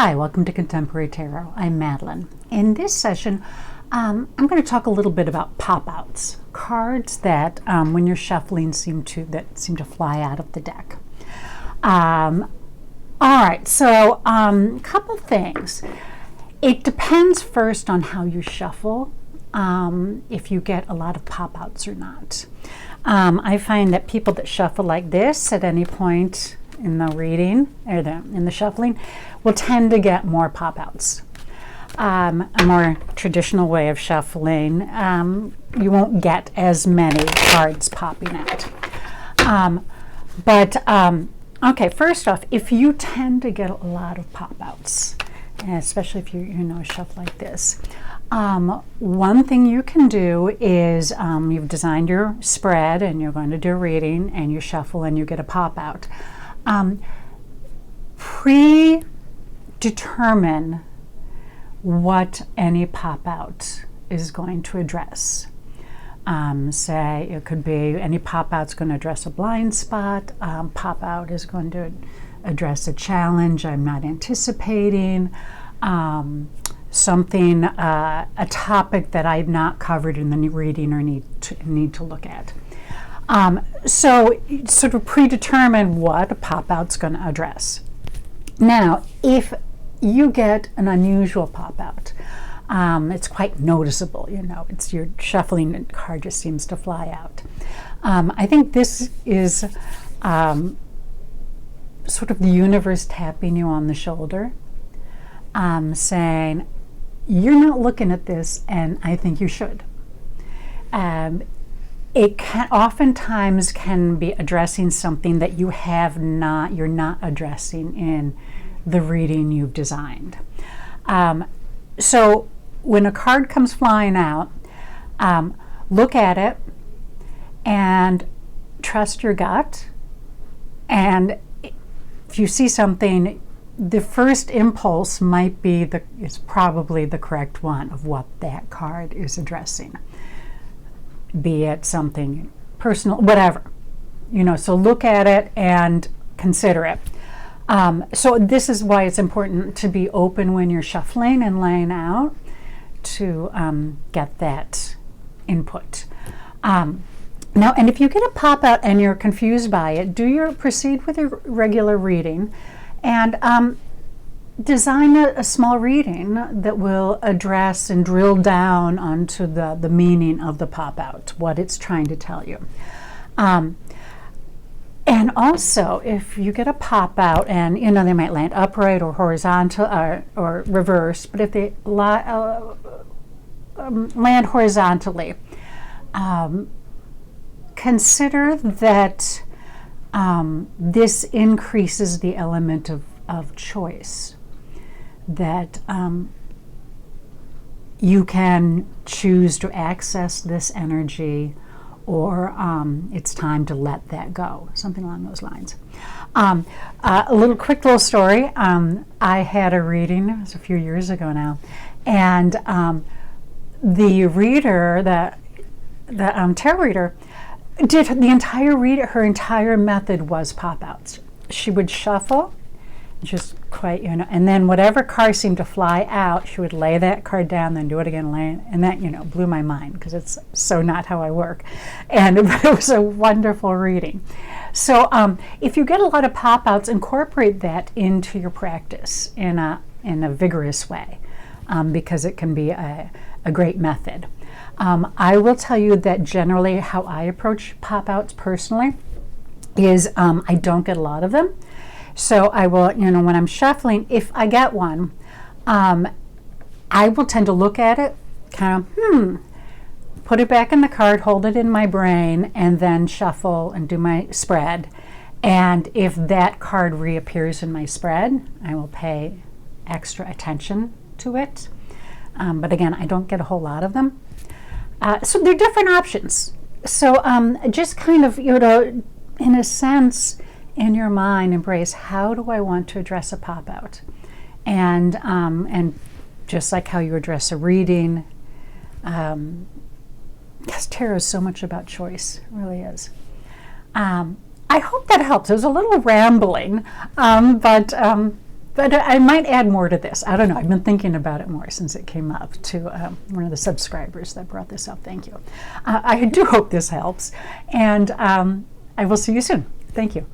Hi, welcome to Contemporary Tarot. I'm Madeline. In this session, I'm going to talk a little bit about pop-outs, cards that when you're shuffling seem to fly out of the deck. All right, so couple things. It depends first on how you shuffle, if you get a lot of pop-outs or not. I find that people that shuffle like this at any point in the reading or in the shuffling will tend to get more pop-outs. A more traditional way of shuffling, you won't get as many cards popping out. Okay, first off, if you tend to get a lot of pop-outs, especially if you shuffle like this, one thing you can do is you've designed your spread and you're going to do a reading and you shuffle and you get a pop-out. Predetermine what any pop-out is going to address. Say it could be any pop-out's going to address a blind spot, pop-out is going to address a challenge I'm not anticipating, something, a topic that I've not covered in the reading or need to look at. So sort of predetermine what a pop-out's going to address. Now, if you get an unusual pop-out, it's quite noticeable, it's your shuffling and card just seems to fly out. I think this is sort of the universe tapping you on the shoulder, saying, you're not looking at this and I think you should. It can oftentimes be addressing something that you're not addressing in the reading you've designed. So when a card comes flying out, look at it and trust your gut. And if you see something, the first impulse is probably the correct one of what that card is addressing. Be it something personal, whatever, so look at it and consider it. So this is why it's important to be open when you're shuffling and laying out to get that input. Now, and if you get a pop out and you're confused by it, proceed with your regular reading and design a small reading that will address and drill down onto the meaning of the pop-out, what it's trying to tell you. And also, if you get a pop-out and, they might land upright or horizontal or reverse, but if they land horizontally, consider that this increases the element of choice. That you can choose to access this energy or it's time to let that go, something along those lines. A quick little story. I had a reading, it was a few years ago now, and the reader, the tarot reader, did the entire reading. Her entire method was pop-outs. She would shuffle, just quite, and then whatever card seemed to fly out, she would lay that card down, then do it again, and that, blew my mind because it's so not how I work. And it was a wonderful reading. So if you get a lot of pop-outs, incorporate that into your practice in a vigorous way, because it can be a great method. I will tell you that generally how I approach pop-outs personally is I don't get a lot of them. So I will, when I'm shuffling, if I get one, I will tend to look at it, kind of, put it back in the card, hold it in my brain, and then shuffle and do my spread. And if that card reappears in my spread, I will pay extra attention to it. But again, I don't get a whole lot of them. So they're different options. So just kind of, in a sense, in your mind, embrace, how do I want to address a pop-out? And just like how you address a reading, because tarot is so much about choice, it really is. I hope that helps. It was a little rambling, but But I might add more to this. I don't know. I've been thinking about it more since it came up to one of the subscribers that brought this up. Thank you. I do hope this helps. And I will see you soon. Thank you.